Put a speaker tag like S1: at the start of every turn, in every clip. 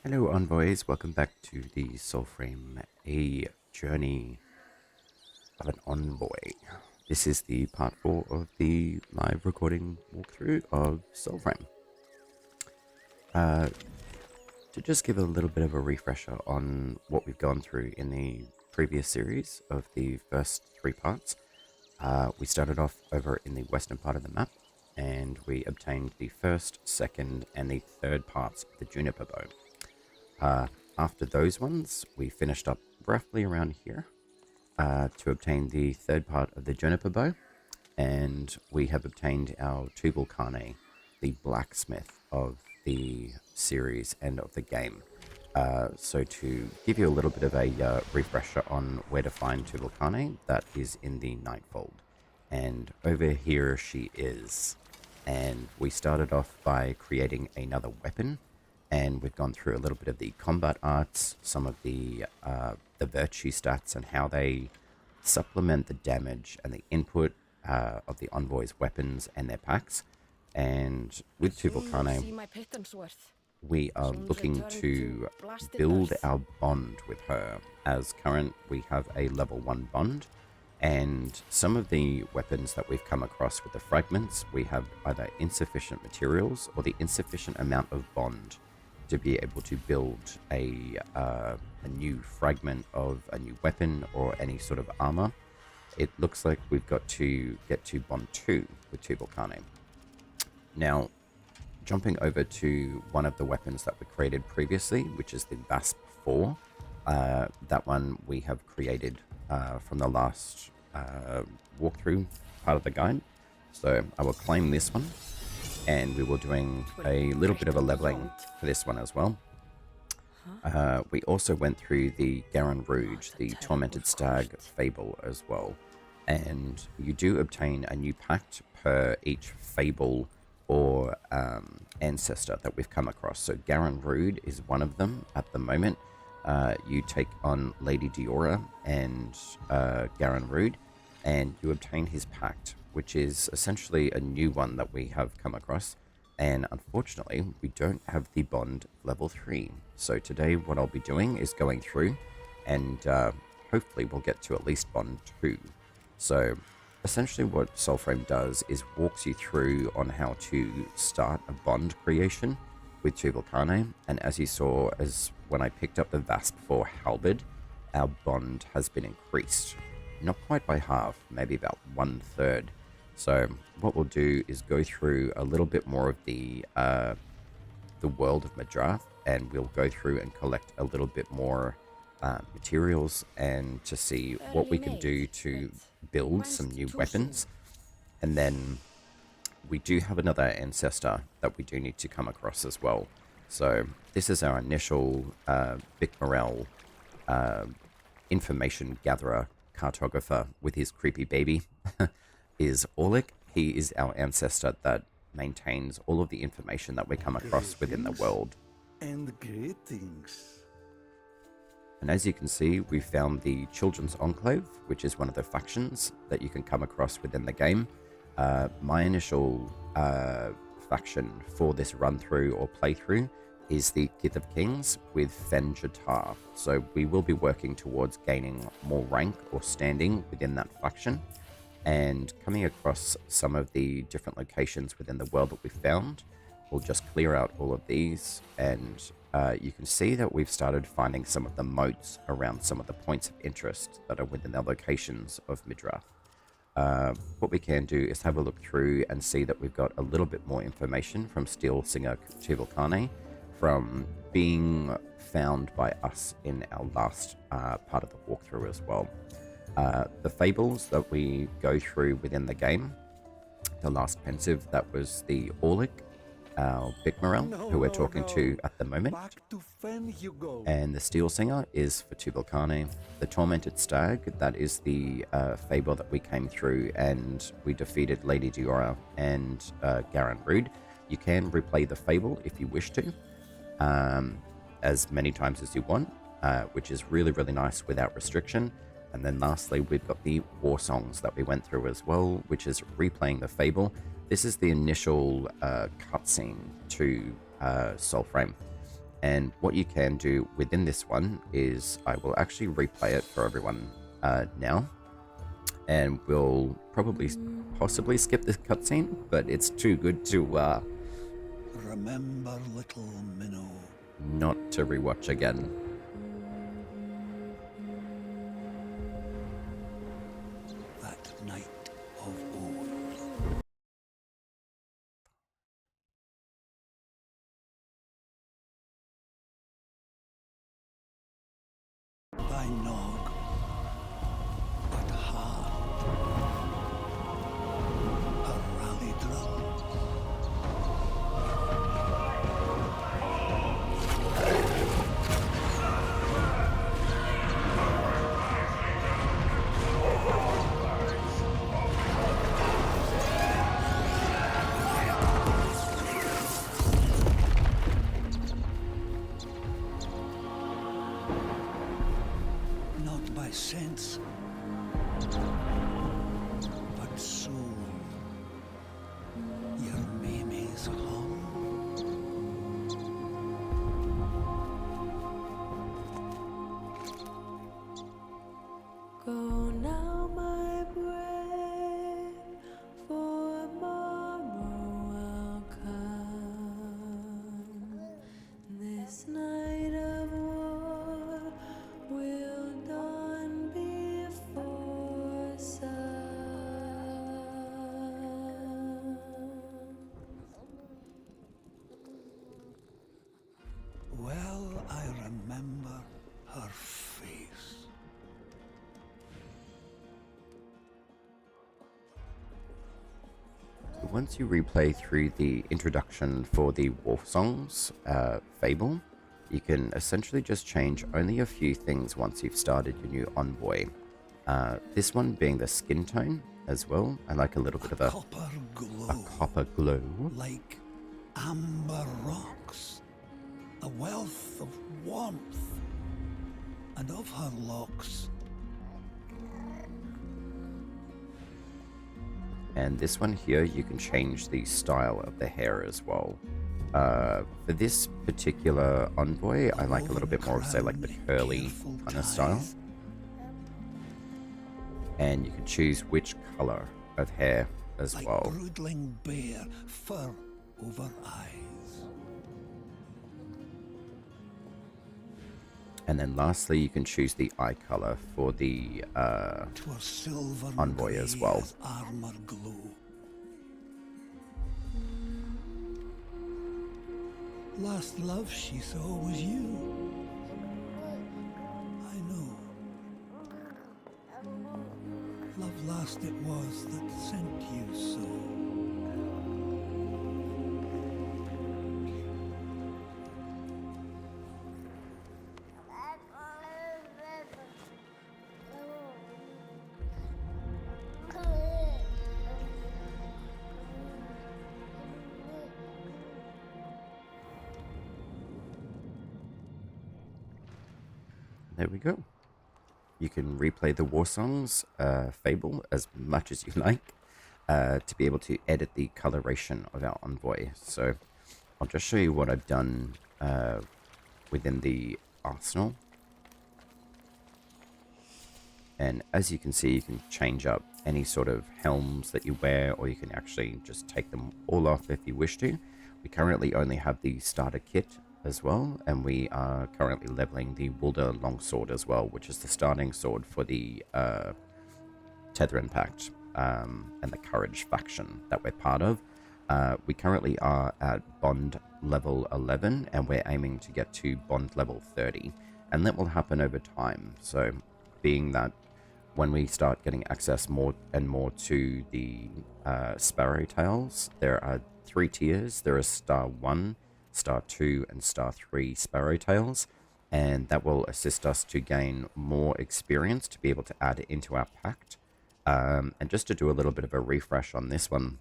S1: Hello Envoys, welcome back to the Soulframe, a journey of an envoy. This is the part 4 of the live recording walkthrough of Soulframe. To just give a little bit of a refresher on what we've gone through in the previous series of the first 3 parts, we started off over in the western part of the map, and we obtained the first, second, and the third parts of the juniper bow. After those ones, we finished up roughly around here to obtain the third part of the juniper bow, and we have obtained our Tuvalkane, the blacksmith of the series and of the game. So to give you a little bit of a refresher on where to find Tuvalkane, that is in the Nightfold. And over here she is. And we started off by creating another weapon, and we've gone through a little bit of the combat arts, some of the virtue stats and how they supplement the damage and the input of the envoy's weapons and their packs. And with Tuvalkane, we are looking to build our bond with her. As current, we have a level 1 bond, and some of the weapons that we've come across with the fragments, we have either insufficient materials or the insufficient amount of bond to be able to build a new fragment of a new weapon or any sort of armor. It looks like we've got to get to Bond 2 with Tuvalkane. Now, jumping over to one of the weapons that we created previously, which is the VASP 4. That one we have created from the last walkthrough part of the guide. So I will claim this one, and we will doing a little bit of a leveling for this one as well. We also went through the Garen Rouge, the Tormented Stag Fable as well, and you do obtain a new pact per each Fable or Ancestor that we've come across. So Garen Rouge is one of them at the moment. You take on Lady Diora and Garen Rouge, and you obtain his pact, which is essentially a new one that we have come across. And unfortunately, we don't have the bond level 3. So today what I'll be doing is going through, and hopefully we'll get to at least bond 2. So essentially what Soulframe does is walks you through on how to start a bond creation with Tuvalkane. And as you saw, as when I picked up the VASP 4 halberd, our bond has been increased. Not quite by half, maybe about 1/3. So what we'll do is go through a little bit more of the world of Madrath, and we'll go through and collect a little bit more materials and to see what we can do to build some new weapons. And then we do have another Ancestor that we do need to come across as well. So this is our initial Vic Morel information gatherer cartographer with his creepy baby. Is Orlick. He is our Ancestor that maintains all of the information that we come across within the world.
S2: And greetings.
S1: And as you can see, we found the Children's Enclave, which is one of the factions that you can come across within the game. My initial faction for this run-through or playthrough is the Kith of Kings with Fen Jatar. So we will be working towards gaining more rank or standing within that faction, and coming across some of the different locations within the world that we found. We'll just clear out all of these, and you can see that we've started finding some of the moats around some of the points of interest that are within the locations of Madrath. What we can do is have a look through and see that we've got a little bit more information from Steel Singer Tuvalkane from being found by us in our last part of the walkthrough as well. The fables that we go through within the game, the last pensive, that was the Orlick, our Vic Morel, who we're talking to at the moment.
S2: Back to Fen you go.
S1: And the Steel Singer is for Tuvalkane. The Tormented Stag, that is the fable that we came through and we defeated Lady Diora and Garen Rouge. You can replay the fable if you wish to, as many times as you want, which is really, really nice without restriction. And then lastly, we've got the war songs that we went through as well, which is replaying the fable. This is the initial cutscene to Soulframe. And what you can do within this one is I will actually replay it for everyone now. And we'll probably possibly skip this cutscene, but it's too good to
S2: Remember, little minnow.
S1: not to rewatch again.
S2: That night of old. Thy nog, but hard, a rally drum. Not by sense, but soul. Your Mimi's hum.
S3: Go now, my brave, for tomorrow will come. This night of war will dawn before sun.
S2: Well, I remember her face.
S1: Once you replay through the introduction for the Wolf Songs Fable, you can essentially just change only a few things once you've started your new envoy. This one being the skin tone as well. I like a little bit of a copper glow.
S2: Like amber rocks, a wealth of warmth, and of her locks.
S1: And this one here, you can change the style of the hair as well. For this particular envoy, I like a little bit more of, say, like the curly kind of style. And you can choose which color of hair as
S2: Like
S1: well.
S2: broodling bear, fur over eyes.
S1: And then lastly, you can choose the eye color for the
S2: To her silver
S1: envoy as well.
S2: armor glow. Last love she saw was you. I know. Love last it was that sent you so.
S1: There we go. You can replay the War Songs Fable as much as you like to be able to edit the coloration of our envoy. So I'll just show you what I've done within the arsenal. And as you can see, you can change up any sort of helms that you wear, or you can actually just take them all off if you wish to. We currently only have the starter kit as well, and we are currently leveling the Wilder Longsword as well, which is the starting sword for the Tetherin Pact and the Courage faction that we're part of. We currently are at Bond level 11, and we're aiming to get to Bond level 30, and that will happen over time. So being that when we start getting access more and more to the Sparrow Tales, there are 3 tiers. There is Star 1, Star 2 and Star 3 Sparrow Tales, and that will assist us to gain more experience to be able to add it into our pact. And just to do a little bit of a refresh on this one,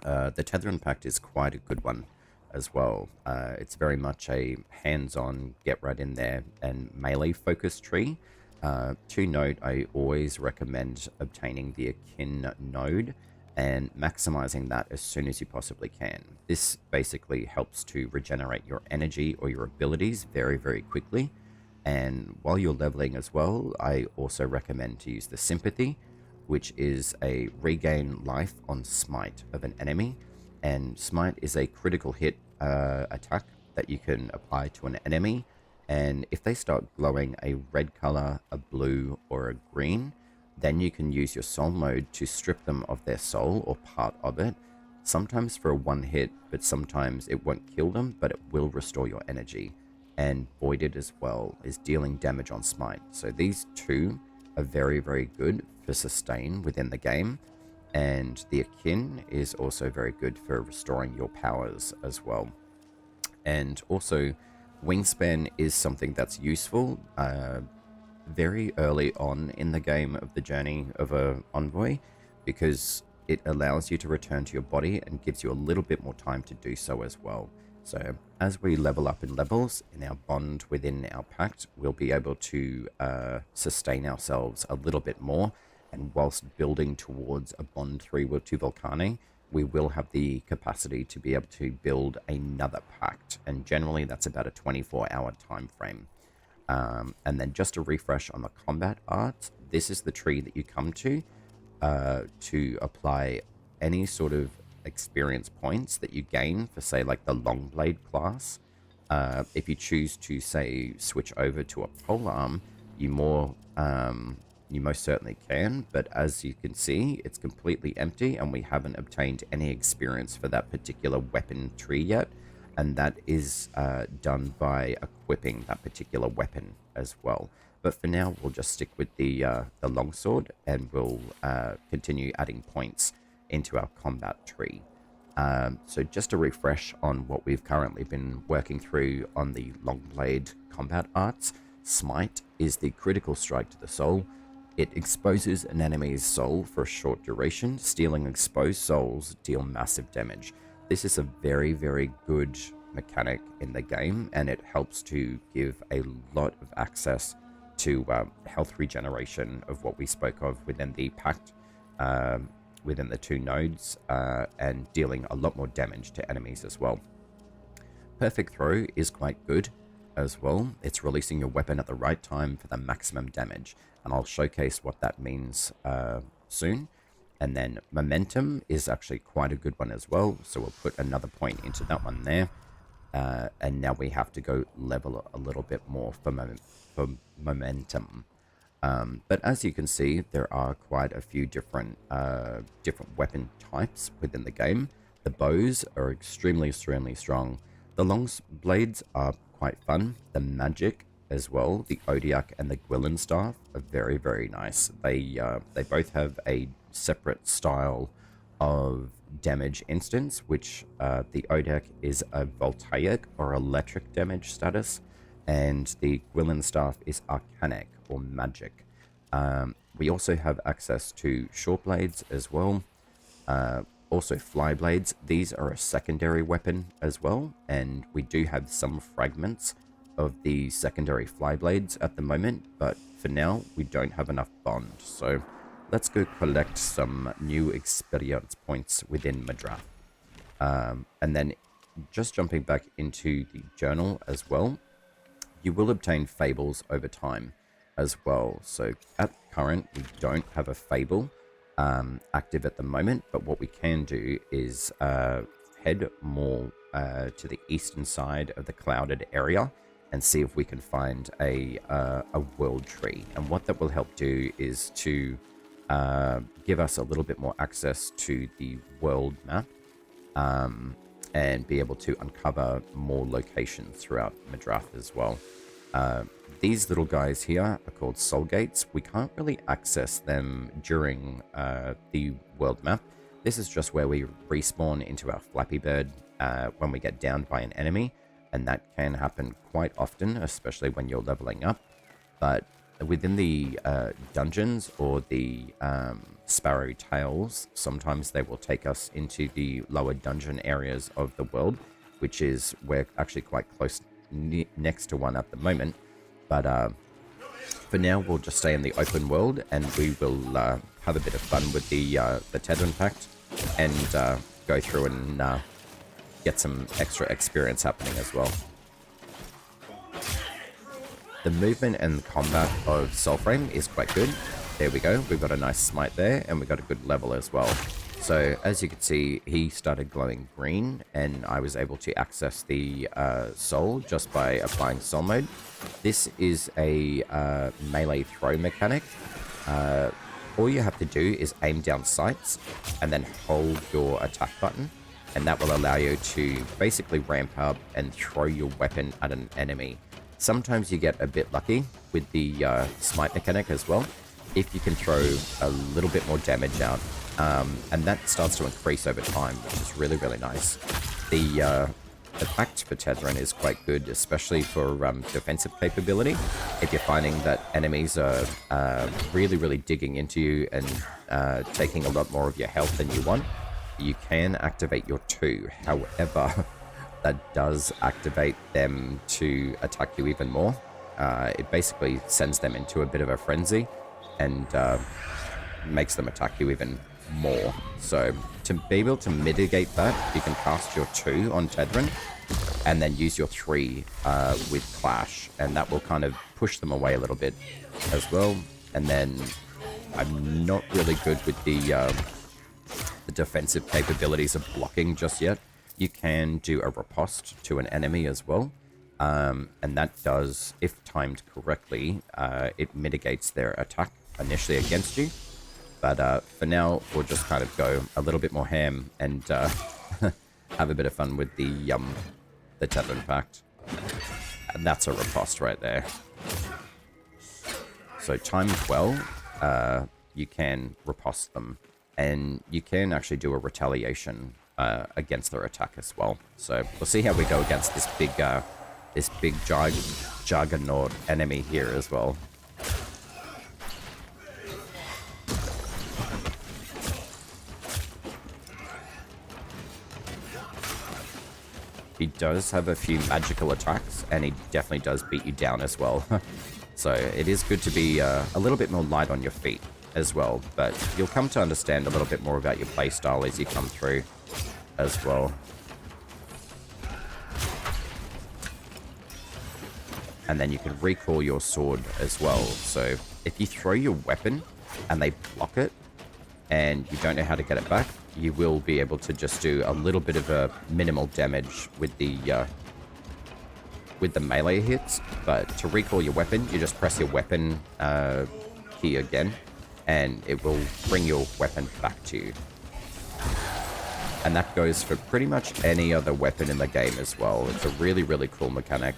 S1: the Tetherin Pact is quite a good one as well. It's very much a hands-on, get right in there and melee focused tree. To note, I always recommend obtaining the Akin node and maximizing that as soon as you possibly can. This basically helps to regenerate your energy or your abilities very, very quickly. And while you're leveling as well, I also recommend to use the Sympathy, which is a regain life on smite of an enemy. And smite is a critical hit attack that you can apply to an enemy. And if they start glowing a red color, a blue, or a green, then you can use your soul mode to strip them of their soul or part of it. Sometimes for a one hit, but sometimes it won't kill them, but it will restore your energy. And Voided as well is dealing damage on smite. So these two are very, very good for sustain within the game. And the Akin is also very good for restoring your powers as well. And also, Wingspan is something that's useful very early on in the game of the journey of a Envoy, because it allows you to return to your body and gives you a little bit more time to do so as well. So as we level up in levels in our bond within our pact, we'll be able to sustain ourselves a little bit more. And whilst building towards a bond 3 with Tuvalkane, we will have the capacity to be able to build another pact. And generally that's about a 24-hour time frame. And then just a refresh on the combat art, this is the tree that you come to apply any sort of experience points that you gain for, say, like the Longblade class. If you choose to, say, switch over to a polearm, you most certainly can, but as you can see, it's completely empty and we haven't obtained any experience for that particular weapon tree yet. And that is done by equipping that particular weapon as well. But for now, we'll just stick with the longsword, and we'll continue adding points into our combat tree. So just a refresh on what we've currently been working through on the Longblade combat arts. Smite is the critical strike to the soul. It exposes an enemy's soul for a short duration. Stealing exposed souls deal massive damage. This is a very, very good mechanic in the game, and it helps to give a lot of access to health regeneration of what we spoke of within the pact, within the 2 nodes, and dealing a lot more damage to enemies as well. Perfect Throw is quite good as well. It's releasing your weapon at the right time for the maximum damage, and I'll showcase what that means soon. And then Momentum is actually quite a good one as well, so we'll put another point into that one there. And now we have to go level a little bit more for Momentum. But as you can see, there are quite a few different weapon types within the game. The bows are extremely strong. The long blades are quite fun. The magic as well, the Odiak and the Gwilyn staff are very, very nice. They both have a separate style of damage instance, which the Odiak is a voltaic or electric damage status, and the Gwilyn staff is arcanic or magic. We also have access to short blades as well, also fly blades. These are a secondary weapon as well, and we do have some fragments of the secondary fly blades at the moment, but for now we don't have enough bond, so let's go collect some new experience points within Madrath. And then just jumping back into the journal as well, you will obtain fables over time as well. So at current, we don't have a fable active at the moment, but what we can do is head more to the eastern side of the clouded area and see if we can find a world tree. And what that will help do is to give us a little bit more access to the world map, and be able to uncover more locations throughout Madrath as well. These little guys here are called soul gates. We can't really access them during the world map. This is just where we respawn into our Flappy Bird when we get downed by an enemy, and that can happen quite often, especially when you're leveling up. But within the dungeons or the Sparrow tails, sometimes they will take us into the lower dungeon areas of the world, which is, we're actually quite close next to one at the moment. But for now, we'll just stay in the open world, and we will have a bit of fun with the Tedron Pact and go through and get some extra experience happening as well. The movement and combat of Soulframe is quite good. There we go. We've got a nice smite there, and we got a good level as well. So as you can see, he started glowing green, and I was able to access the soul just by applying soul mode. This is a melee throw mechanic. All you have to do is aim down sights and then hold your attack button, and that will allow you to basically ramp up and throw your weapon at an enemy. Sometimes you get a bit lucky with the smite mechanic as well, if you can throw a little bit more damage out. And that starts to increase over time, which is really, really nice. The pact for tethering is quite good, especially for defensive capability. If you're finding that enemies are really, really digging into you and taking a lot more of your health than you want, you can activate your 2. However, that does activate them to attack you even more. It basically sends them into a bit of a frenzy and makes them attack you even more. So to be able to mitigate that, you can cast your 2 on tethering and then use your 3 with clash, and that will kind of push them away a little bit as well. And then I'm not really good with the defensive capabilities of blocking just yet. You can do a riposte to an enemy as well, and that does, if timed correctly, it mitigates their attack initially against you. But for now, we'll just kind of go a little bit more ham and have a bit of fun with the Tethering Pact. And that's a riposte right there. So timed well, you can riposte them, and you can actually do a retaliation against their attack as well. So we'll see how we go against this big juggernaut enemy here as well. He does have a few magical attacks, and he definitely does beat you down as well. So it is good to be a little bit more light on your feet as well, but you'll come to understand a little bit more about your playstyle as you come through as well. And then you can recall your sword as well. So if you throw your weapon and they block it and you don't know how to get it back, you will be able to just do a little bit of a minimal damage with the melee hits. But to recall your weapon, you just press your weapon key again, and it will bring your weapon back to you. And that goes for pretty much any other weapon in the game as well. It's a really, really cool mechanic.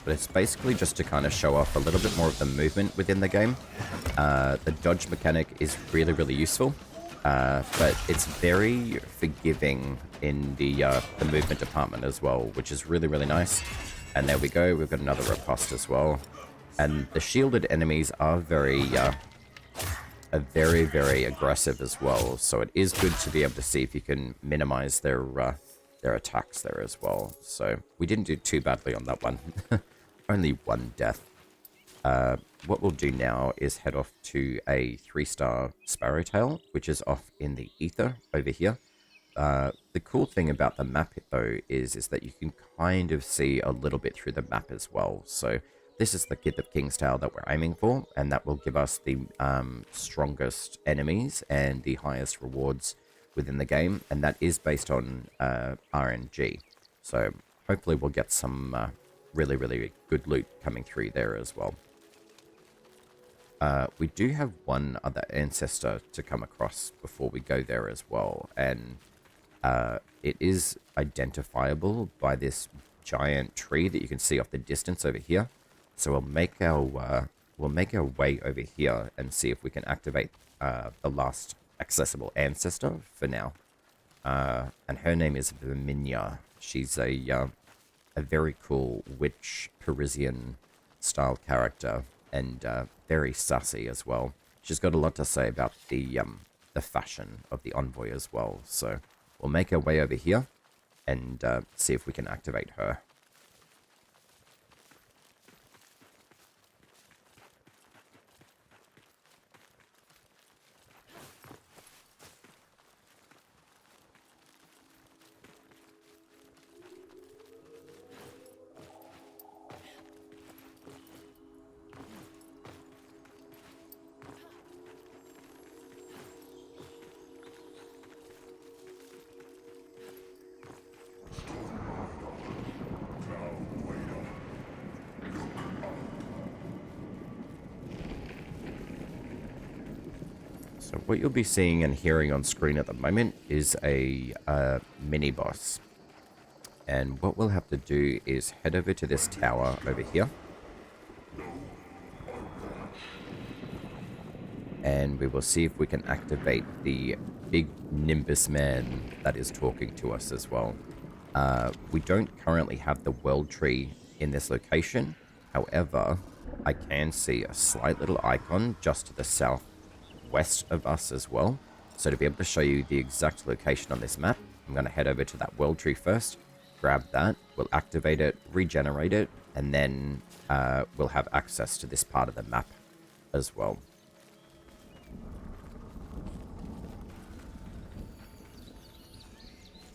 S1: But it's basically just to kind of show off a little bit more of the movement within the game. The dodge mechanic is really, really useful, but it's very forgiving in the movement department as well, which is really, really nice. And there we go, we've got another riposte as well. And the shielded enemies are very, very aggressive as well. So it is good to be able to see if you can minimize their attacks there as well. So we didn't do too badly on that one. Only 1 death. What we'll do now is head off to a 3-star Sparrow, which is off in the ether over here. The cool thing about the map though is that you can kind of see a little bit through the map as well. So this is the Kith of Kingstown that we're aiming for, and that will give us the strongest enemies and the highest rewards within the game, and that is based on RNG. So hopefully we'll get some really, really good loot coming through there as well. We do have one other Ancestor to come across before we go there as well, and it is identifiable by this giant tree that you can see off the distance over here. So we'll make our way over here and see if we can activate the last accessible Ancestor for now. And her name is Verminia. She's a very cool witch Parisian style character, and very sassy as well. She's got a lot to say about the fashion of the Envoy as well. So we'll make our way over here and see if we can activate her. So what you'll be seeing and hearing on screen at the moment is a mini boss. And what we'll have to do is head over to this tower over here. And we will see if we can activate the big Nimbus man that is talking to us as well. We don't currently have the world tree in this location. However, I can see a slight little icon just to the southwest of us as well. So to be able to show you the exact location on this map, I'm going to head over to that world tree first, grab that, we'll activate it, regenerate it, and then we'll have access to this part of the map as well.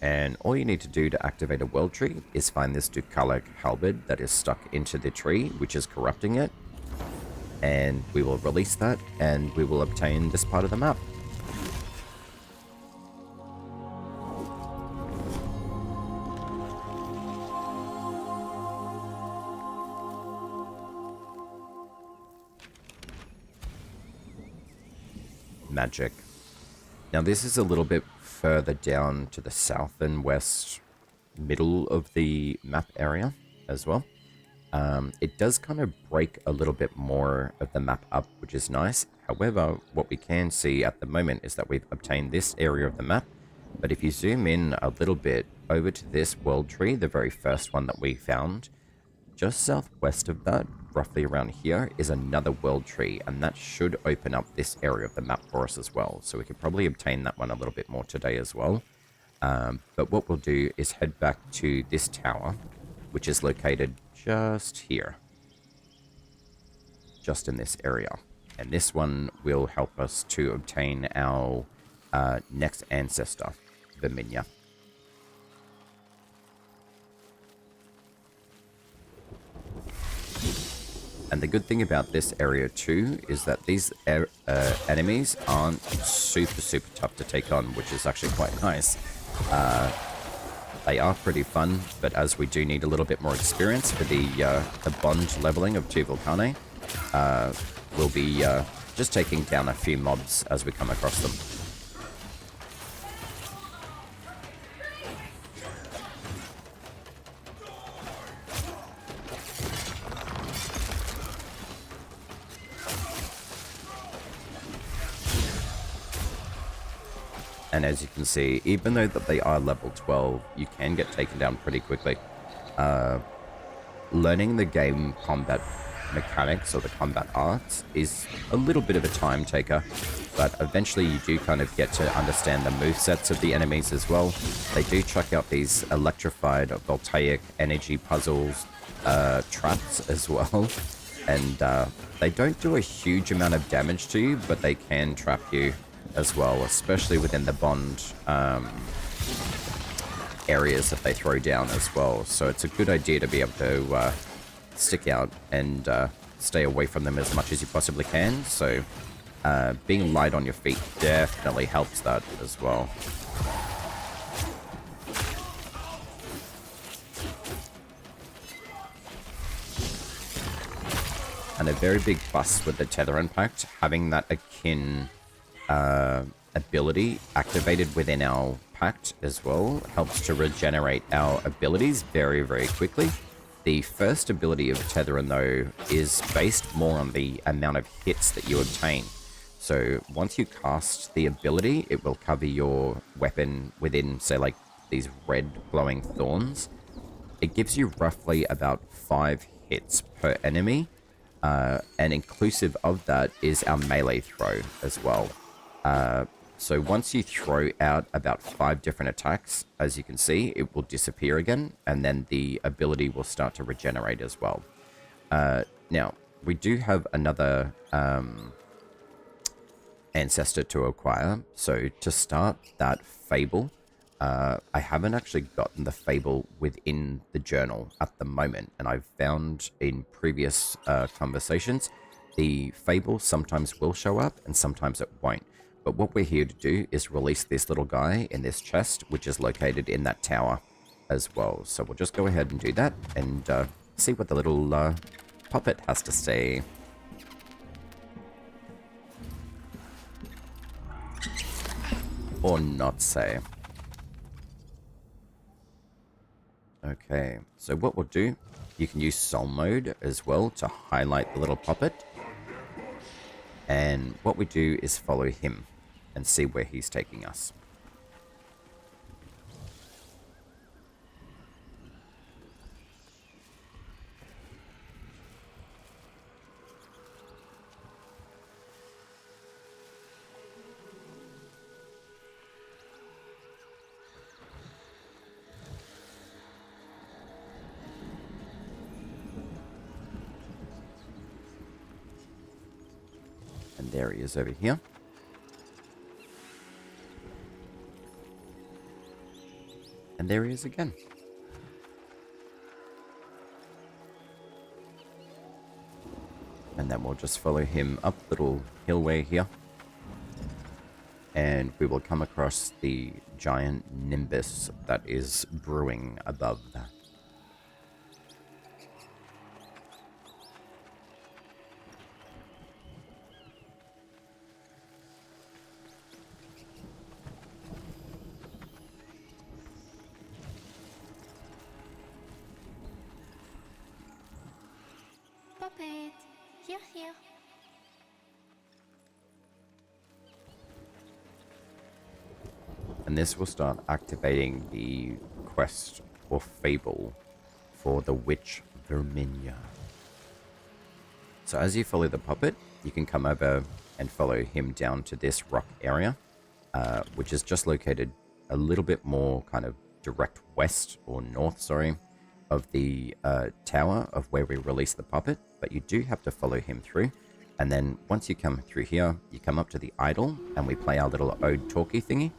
S1: And all you need to do to activate a world tree is find this Tuvalkane halberd that is stuck into the tree, which is corrupting it. And we will release that, and we will obtain this part of the map. Magic. Now this is a little bit further down to the south and west middle of the map area as well. It does kind of break a little bit more of the map up, which is nice. However, what we can see at the moment is that we've obtained this area of the map. But if you zoom in a little bit over to this world tree, the very first one that we found, just southwest of that, roughly around here, is another world tree, and that should open up this area of the map for us as well. So we could probably obtain that one a little bit more today as well. But what we'll do is head back to this tower, which is located just here. Just in this area. And this one will help us to obtain our next Ancestor, Verminia. And the good thing about this area too is that these enemies aren't super tough to take on, which is actually quite nice. They are pretty fun, but as we do need a little bit more experience for the bond leveling of Tuvalkane, we'll be just taking down a few mobs as we come across them. And as you can see, even though that they are level 12, you can get taken down pretty quickly. Learning the game combat mechanics or the combat arts is a little bit of a time taker, but eventually you do kind of get to understand the movesets of the enemies as well. They do chuck out these electrified voltaic energy puzzles, traps as well, and they don't do a huge amount of damage to you, but they can trap you as well, especially within the bond areas that they throw down as well. So it's a good idea to be able to stick out and stay away from them as much as you possibly can. So being light on your feet definitely helps that as well. And a very big plus with the Tether Pact, having that akin ability activated within our pact as well helps to regenerate our abilities very quickly. The first ability of Tetherin though is based more on the amount of hits that you obtain. So once you cast the ability, it will cover your weapon within, say, like these red glowing thorns. It gives you roughly about 5 hits per enemy, and inclusive of that is our melee throw as well. So once you throw out about 5 different attacks, as you can see, it will disappear again, and then the ability will start to regenerate as well. Now, we do have another Ancestor to acquire. So to start that Fable, I haven't actually gotten the Fable within the journal at the moment, and I've found in previous conversations, the Fable sometimes will show up and sometimes it won't. But what we're here to do is release this little guy in this chest, which is located in that tower as well. So we'll just go ahead and do that and see what the little puppet has to say. or not say. Okay, so what we'll do, you can use soul mode as well to highlight the little puppet. And what we do is follow him and see where he's taking us. And there he is over here. And there he is again. And then we'll just follow him up the little hillway here. And we will come across the giant nimbus that is brewing above that.
S4: Puppet, here.
S1: And this will start activating the quest or fable for the witch Verminia. So as you follow the puppet, you can come over and follow him down to this rock area, which is just located a little bit more kind of direct west or north, sorry, of the tower of where we release the puppet. But you do have to follow him through. And then once you come through here, you come up to the idol and we play our little ode talkie thingy.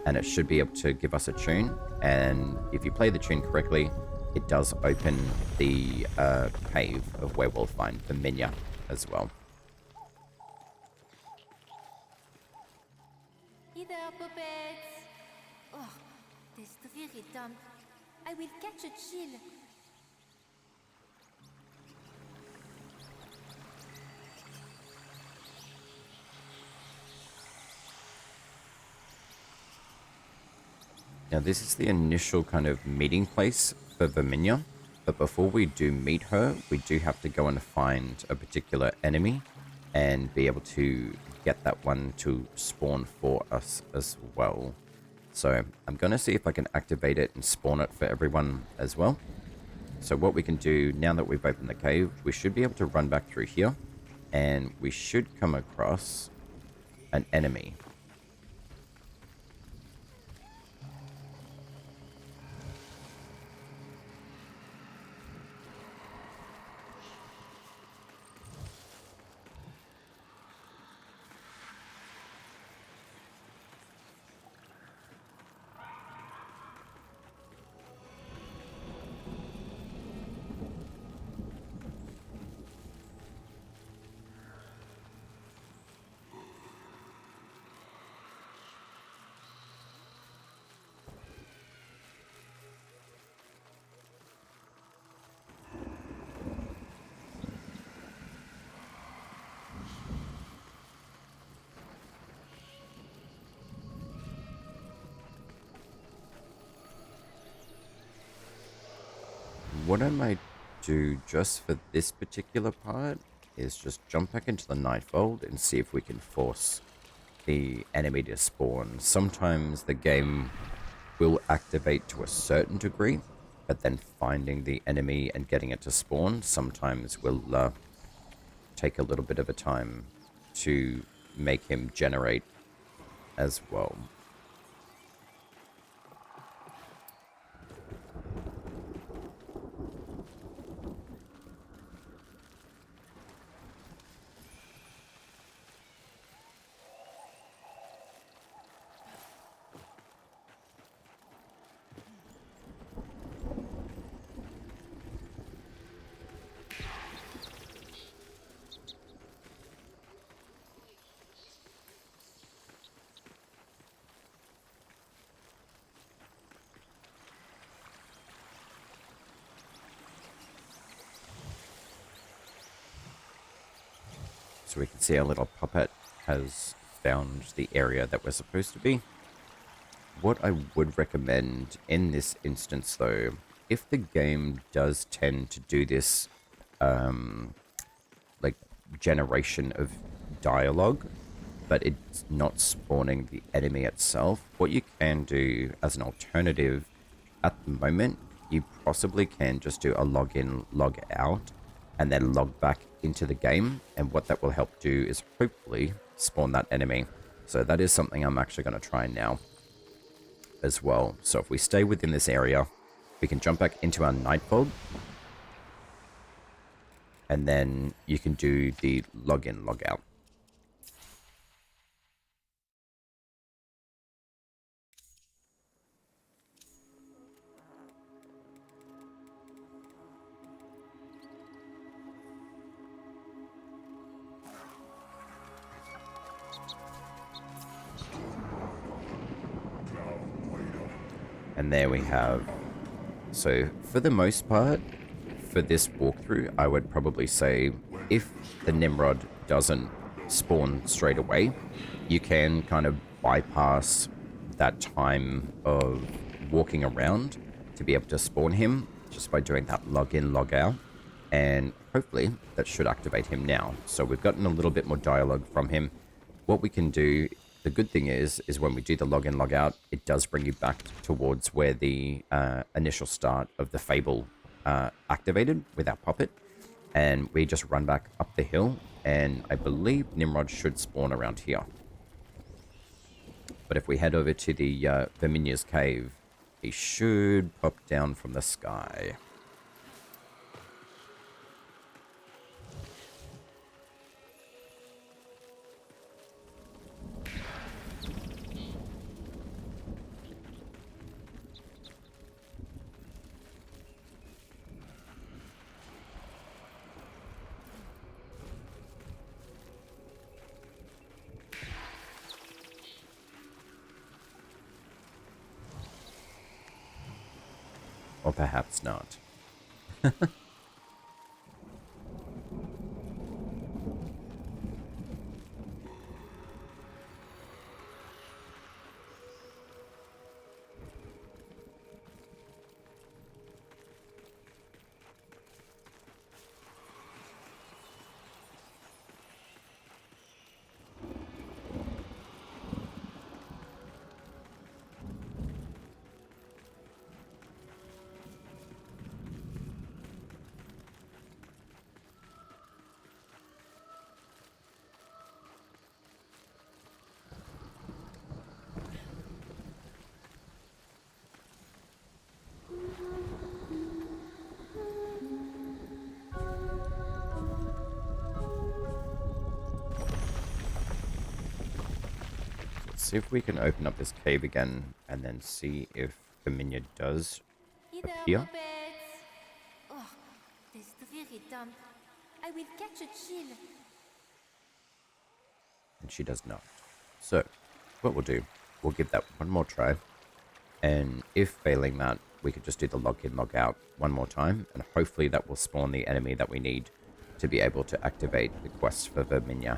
S1: And it should be able to give us a tune. And if you play the tune correctly, it does open the cave of where we'll find Verminia as well.
S4: Hey there, puppets. Oh, this really dumb. I will catch a chill.
S1: Now this is the initial kind of meeting place for Verminia, but before we do meet her, we do have to go and find a particular enemy and be able to get that one to spawn for us as well. So I'm going to see if I can activate it and spawn it for everyone as well. So what we can do now that we've opened the cave, we should be able to run back through here and we should come across an enemy. What I might do just for this particular part is just jump back into the Nightfold and see if we can force the enemy to spawn. Sometimes the game will activate to a certain degree, but then finding the enemy and getting it to spawn sometimes will take a little bit of a time to make him generate as well. So we can see our little puppet has found the area that we're supposed to be. what I would recommend in this instance, though, if the game does tend to do this, like, generation of dialogue, but it's not spawning the enemy itself, what you can do as an alternative at the moment, you possibly can just do a login, log out, and then log back into the game. And what that will help do is hopefully spawn that enemy. So that is something I'm actually going to try now as well. So if we stay within this area, we can jump back into our Nightfold. And then you can do the login, log out. And there we have. So for the most part, for this walkthrough, I would probably say if the Nimrod doesn't spawn straight away, you can kind of bypass that time of walking around to be able to spawn him just by doing that login, log out. And hopefully that should activate him now. So we've gotten a little bit more dialogue from him. What we can do, the good thing is when we do the login, log out, it does bring you back towards where the initial start of the Fable activated with our puppet. And we just run back up the hill, and I believe Nimrod should spawn around here. But if we head over to the Verminia's cave, he should pop down from the sky. Or perhaps not. See if we can open up this cave again and then see if Verminia does appear.
S4: Puppets. Oh, this is very dumb. I will catch a chill.
S1: And she does not. So, what we'll do, we'll give that one more try. And if failing that, we could just do the login, log out one more time. And hopefully that will spawn the enemy that we need to be able to activate the quest for Verminia.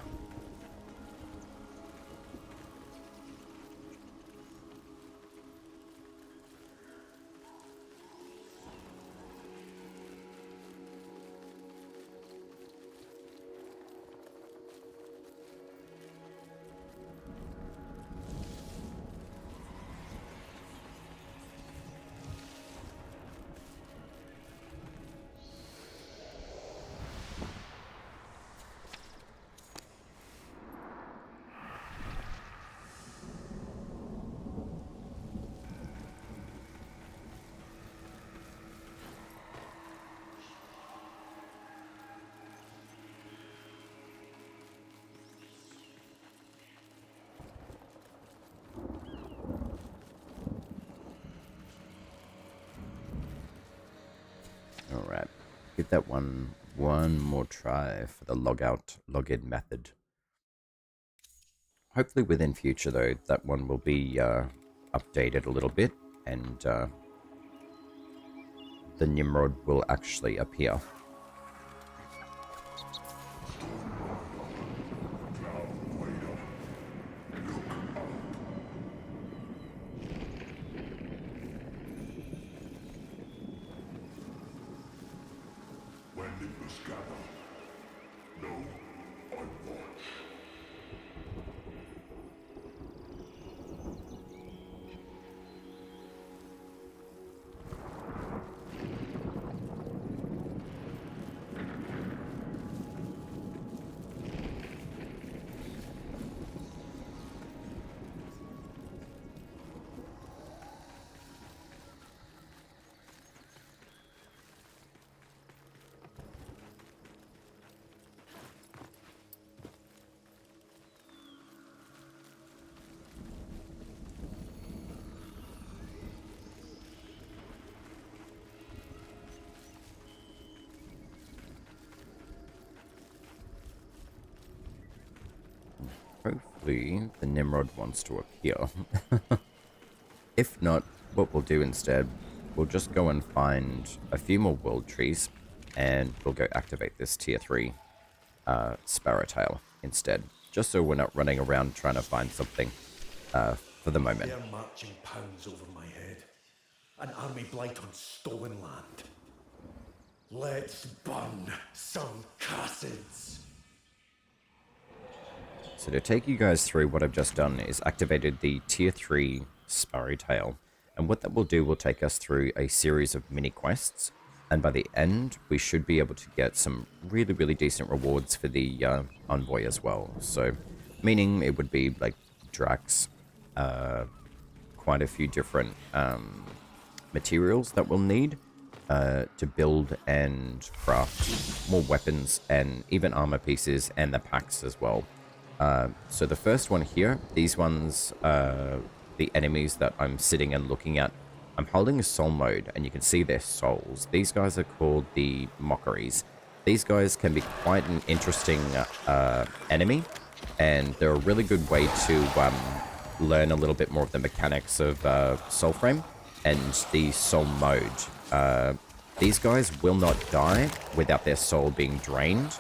S1: Alright, give that one more try for the logout, login method. Hopefully within future though, that one will be updated a little bit, and the Nimrod will actually appear. Hopefully, the Nimrod wants to appear. If not, what we'll do instead, we'll just go and find a few more world trees, and we'll go activate this tier 3 Sparrow tail instead, just so we're not running around trying to find something for the moment.
S5: They're marching pounds over my head. An army blight on stolen land. Let's burn some castles.
S1: So to take you guys through what I've just done is activated the tier 3 Sparrow tail, and what that will do will take us through a series of mini quests, and by the end we should be able to get some really decent rewards for the envoy as well. So meaning it would be like Drax, quite a few different materials that we'll need to build and craft more weapons and even armor pieces, and the packs as well. So the first one here, these ones, the enemies that I'm sitting and looking at, I'm holding a soul mode and you can see their souls. These guys are called the Mockeries. These guys can be quite an interesting enemy, and they're a really good way to learn a little bit more of the mechanics of Soulframe and the soul mode. These guys will not die without their soul being drained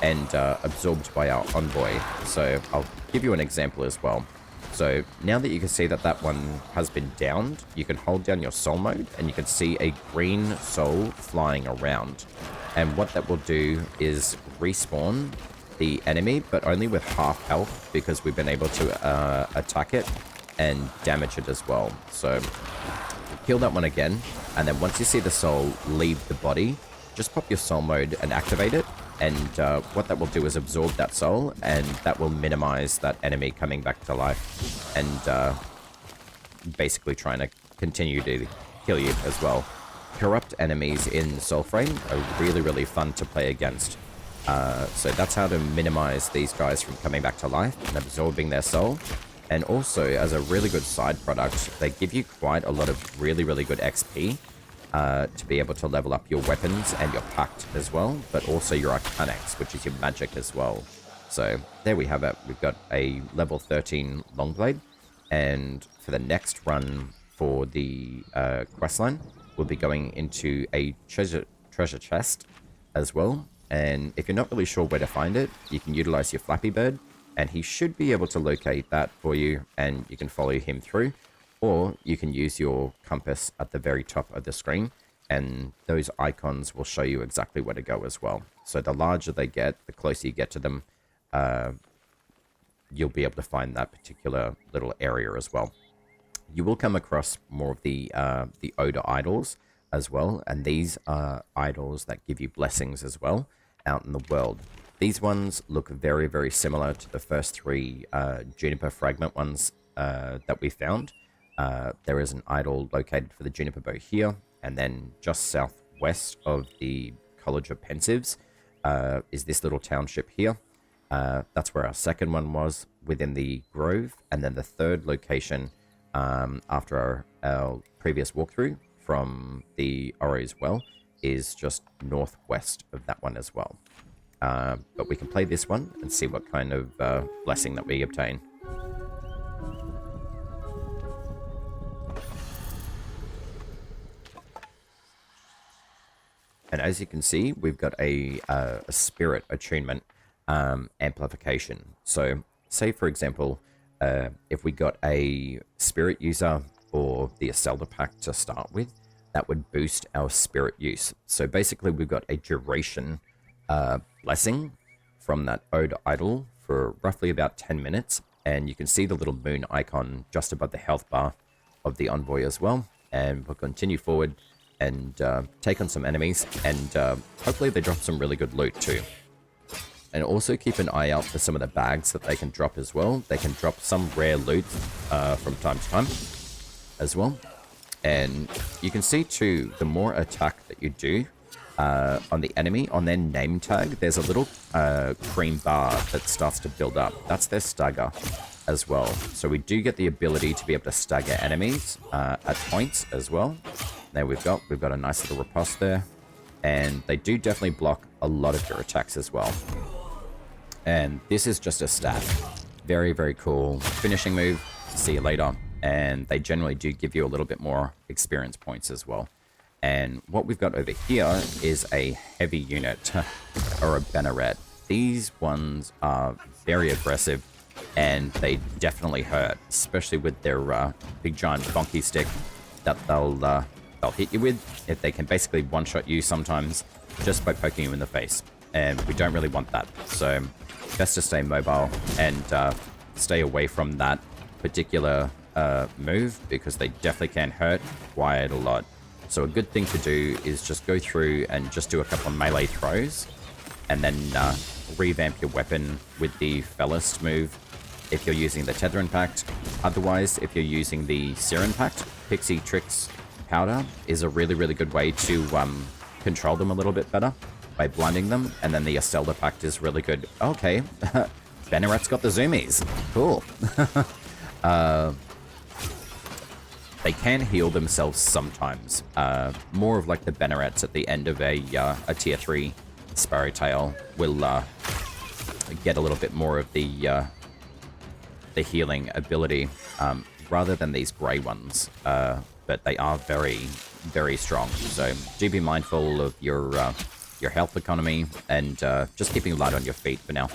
S1: and absorbed by our envoy. So I'll give you an example as well. So now that you can see that that one has been downed, you can hold down your soul mode and you can see a green soul flying around. And what that will do is respawn the enemy, but only with half health, because we've been able to attack it and damage it as well. So kill that one again, and then once you see the soul leave the body, just pop your soul mode and activate it. And what that will do is absorb that soul, and that will minimize that enemy coming back to life and basically trying to continue to kill you as well. Corrupt enemies in Soulframe are really fun to play against. So that's how to minimize these guys from coming back to life and absorbing their soul. And also, as a really good side product, they give you quite a lot of really good XP. To be able to level up your weapons and your pact as well, but also your arcanics, which is your magic as well. So there we have it. We've got a level 13 Longblade, and for the next run for the questline, we'll be going into a treasure chest as well. And if you're not really sure where to find it, you can utilize your Flappy Bird, and he should be able to locate that for you, and you can follow him through. Or you can use your compass at the very top of the screen, and those icons will show you exactly where to go as well. So the larger they get, the closer you get to them, you'll be able to find that particular little area as well. You will come across more of the Odor idols as well, and these are idols that give you blessings as well out in the world. These ones look very similar to the first 3 Juniper Fragment ones that we found. There is an idol located for the Juniper Bow here, and then just southwest of the College of Pensives is this little township here. That's where our second one was, within the Grove, and then the third location after our previous walkthrough from the Oro's Well is just northwest of that one as well. But we can play this one and see what kind of blessing that we obtain. And as you can see, we've got a spirit attunement amplification. So say, for example, if we got a spirit user or the Acelda pack to start with, that would boost our spirit use. So basically, we've got a duration blessing from that Ode Idol for roughly about 10 minutes. And you can see the little moon icon just above the health bar of the Envoy as well. And we'll continue forward and take on some enemies. And hopefully they drop some really good loot too. And also keep an eye out for some of the bags that they can drop as well. They can drop some rare loot from time to time as well. And you can see too, the more attack that you do on the enemy, on their name tag, there's a little green bar that starts to build up. That's their stagger as well. So we do get the ability to be able to stagger enemies at points as well. There we've got a nice little riposte there. And they do definitely block a lot of your attacks as well. And this is just a stat. Very, very cool finishing move. See you later. And they generally do give you a little bit more experience points as well. And what we've got over here is a heavy unit, or a banneret. These ones are very aggressive, and they definitely hurt, especially with their big giant bonky stick that they'll hit you with. If they can basically one-shot you sometimes just by poking you in the face, and we don't really want that. So best to stay mobile and stay away from that particular move, because they definitely can hurt quite a lot. So a good thing to do is just go through and just do a couple of melee throws, and then revamp your weapon with the Fellist move if you're using the Tethering Pact. Otherwise, if you're using the Siren Pact, Pixie Tricks Powder is a really, really good way to control them a little bit better by blinding them. And then the Estelda Pact is really good. Okay, Banneret's got the zoomies. Cool. They can heal themselves sometimes. More of like the Bannerets at the end of a tier 3 Sparrow tail will get a little bit more of the healing ability rather than these grey ones. But they are very, very strong. So do be mindful of your health economy, and just keeping light on your feet for now.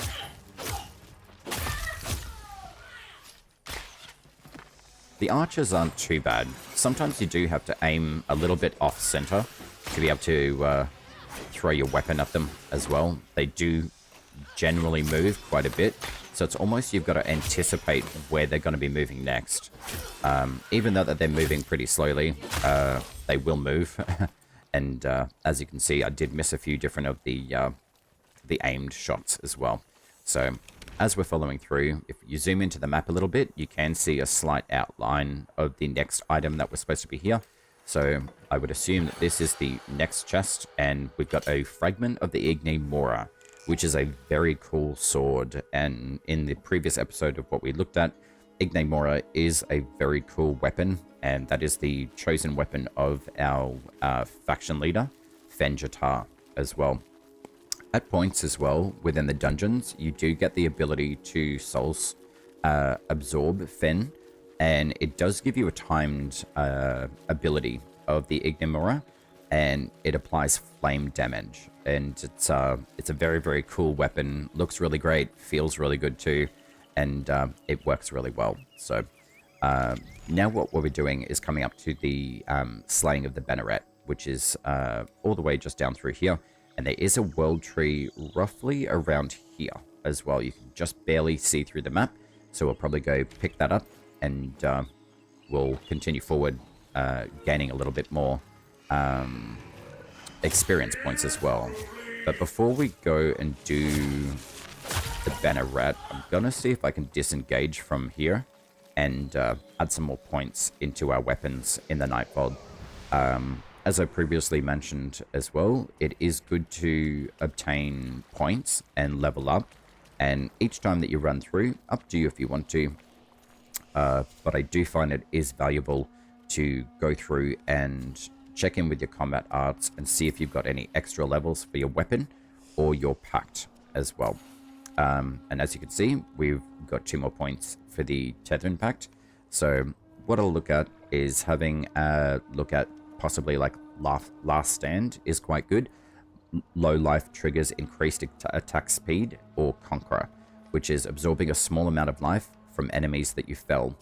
S1: The archers aren't too bad. Sometimes you do have to aim a little bit off center to be able to throw your weapon at them as well. They do generally move quite a bit, so it's almost you've got to anticipate where they're going to be moving next. Even though that they're moving pretty slowly, they will move. And as you can see, I did miss a few different of the aimed shots as well. So as we're following through, if you zoom into the map a little bit, you can see a slight outline of the next item that was supposed to be here. So I would assume that this is the next chest, and we've got a fragment of the Igni Mora, which is a very cool sword. And in the previous episode of what we looked at, Igni Mora is a very cool weapon, and that is the chosen weapon of our faction leader, Fenjatar, as well. At points as well, within the dungeons, you do get the ability to souls absorb Fen, and it does give you a timed ability of the Igni Mora, and it applies flame damage. And it's a very, very cool weapon. Looks really great, feels really good too, and it works really well. So now what we're doing is coming up to the slaying of the Banneret, which is all the way just down through here. And there is a world tree roughly around here as well. You can just barely see through the map. So we'll probably go pick that up, and we'll continue forward, gaining a little bit more experience points as well. But before we go and do the Banneret, I'm going to see if I can disengage from here and add some more points into our weapons in the Nightfold. As I previously mentioned as well, it is good to obtain points and level up. And each time that you run through, up to you if you want to. But I do find it is valuable to go through and check in with your combat arts and see if you've got any extra levels for your weapon or your pact as well. And as you can see, we've got 2 more points for the Tethering Pact. So what I'll look at is having a look at possibly like last stand is quite good. Low life triggers increased attack speed, or Conqueror, which is absorbing a small amount of life from enemies that you fell.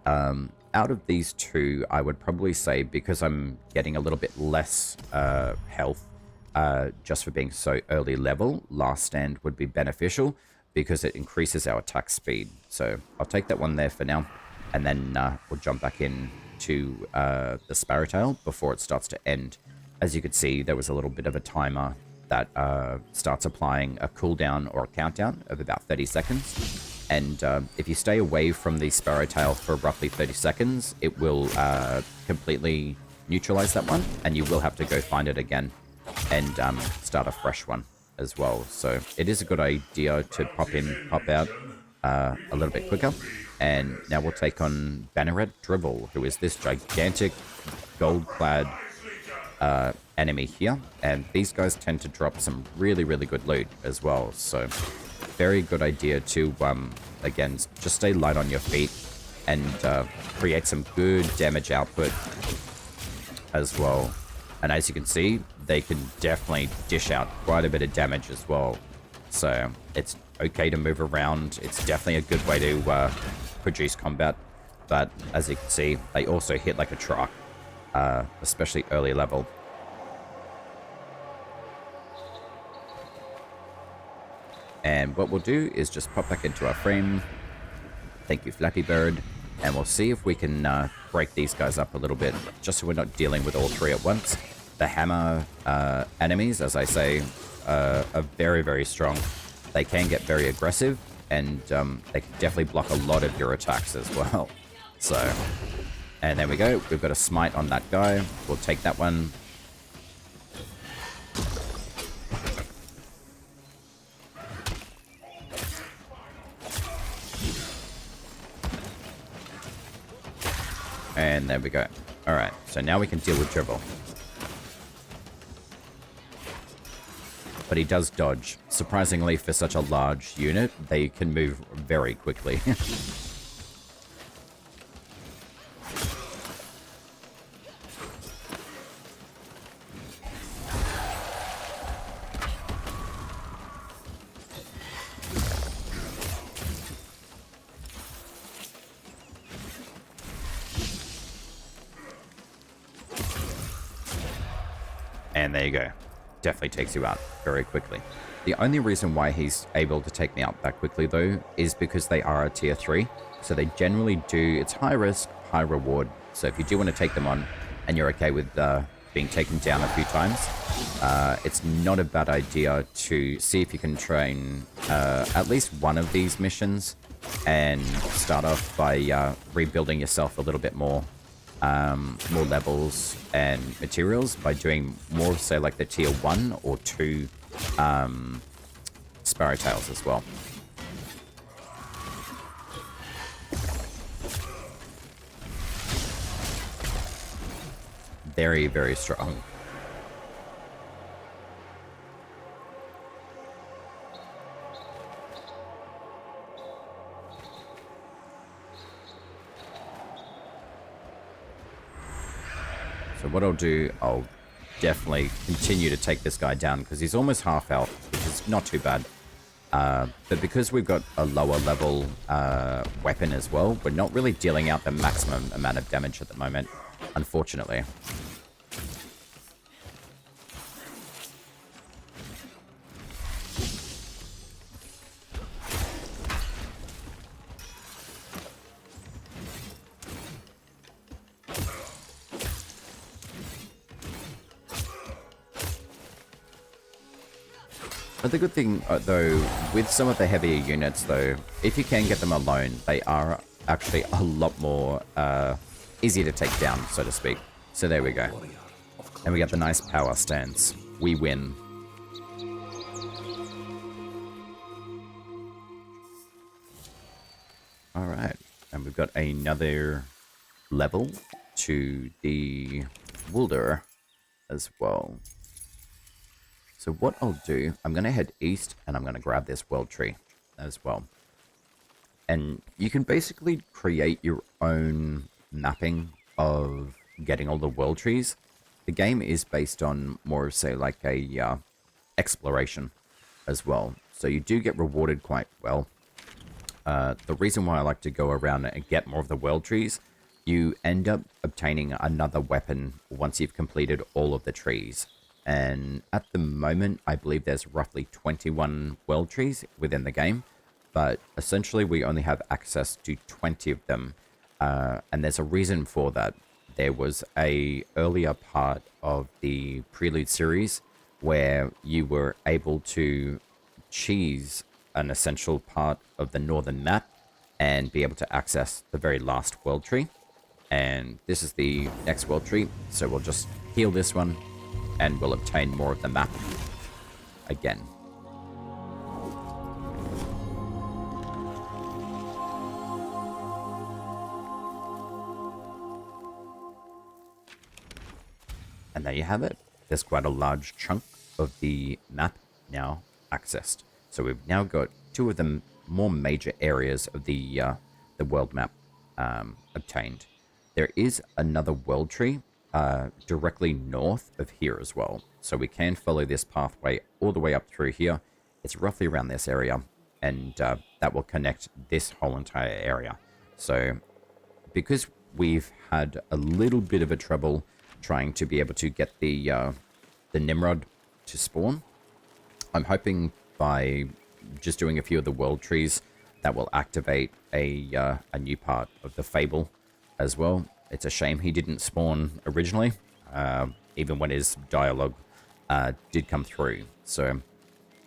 S1: Out of these two, I would probably say, because I'm getting a little bit less health just for being so early level, Last Stand would be beneficial because it increases our attack speed. So I'll take that one there for now, and then we'll jump back in to the Sparrowtail before it starts to end. As you can see, there was a little bit of a timer that starts applying a cooldown or a countdown of about 30 seconds. And if you stay away from the Sparrowtail for roughly 30 seconds, it will completely neutralize that one, and you will have to go find it again and start a fresh one as well. So it is a good idea to pop in, pop out a little bit quicker. And now we'll take on Banneret Dribble, who is this gigantic gold-clad enemy here. And these guys tend to drop some really, really good loot as well. So very good idea to, again, just stay light on your feet and create some good damage output as well. And as you can see, they can definitely dish out quite a bit of damage as well. So it's okay to move around. It's definitely a good way to produce combat. But as you can see, they also hit like a truck, especially early level. And what we'll do is just pop back into our frame. Thank you, Flappy Bird. And we'll see if we can break these guys up a little bit, just so we're not dealing with all three at once. The hammer enemies, as I say, are very, very strong. They can get very aggressive, and they can definitely block a lot of your attacks as well. So, and there we go. We've got a smite on that guy. We'll take that one. And there we go. Alright, so now we can deal with Dribble. But he does dodge. Surprisingly, for such a large unit, they can move very quickly. And there you go. Definitely takes you out very quickly. The only reason why he's able to take me out that quickly, though, is because they are a tier 3. So they generally do, it's high risk, high reward. So if you do want to take them on and you're okay with being taken down a few times, it's not a bad idea to see if you can train at least one of these missions and start off by rebuilding yourself a little bit more levels and materials by doing more of, say, like the tier 1 or 2 Sparrowtails as well. Very, very strong. So what I'll do, I'll definitely continue to take this guy down because he's almost half health, which is not too bad. But because we've got a lower level weapon as well, we're not really dealing out the maximum amount of damage at the moment, unfortunately. But the good thing, though, with some of the heavier units, though, if you can get them alone, they are actually a lot more easy to take down, so to speak. So there we go. And we get the nice power stance. We win. Alright. And we've got another level to the Wilder as well. So what I'll do, I'm going to head east and I'm going to grab this world tree as well. And you can basically create your own mapping of getting all the world trees. The game is based on more, say, like a exploration as well. So you do get rewarded quite well. The reason why I like to go around and get more of the world trees, you end up obtaining another weapon once you've completed all of the trees. And at the moment, I believe there's roughly 21 world trees within the game, but essentially we only have access to 20 of them. And there's a reason for that. There was a earlier part of the Prelude series where you were able to cheese an essential part of the northern map and be able to access the very last world tree. And this is the next world tree, so we'll just heal this one and we'll obtain more of the map again. And there you have it. There's quite a large chunk of the map now accessed. So we've now got two of the more major areas of the world map obtained. There is another world tree directly north of here as well. So we can follow this pathway all the way up through here. It's roughly around this area, and that will connect this whole entire area. So because we've had a little bit of a trouble trying to be able to get the Nimrod to spawn, I'm hoping by just doing a few of the world trees that will activate a new part of the Fable as well. It's a shame he didn't spawn originally, even when his dialogue did come through. So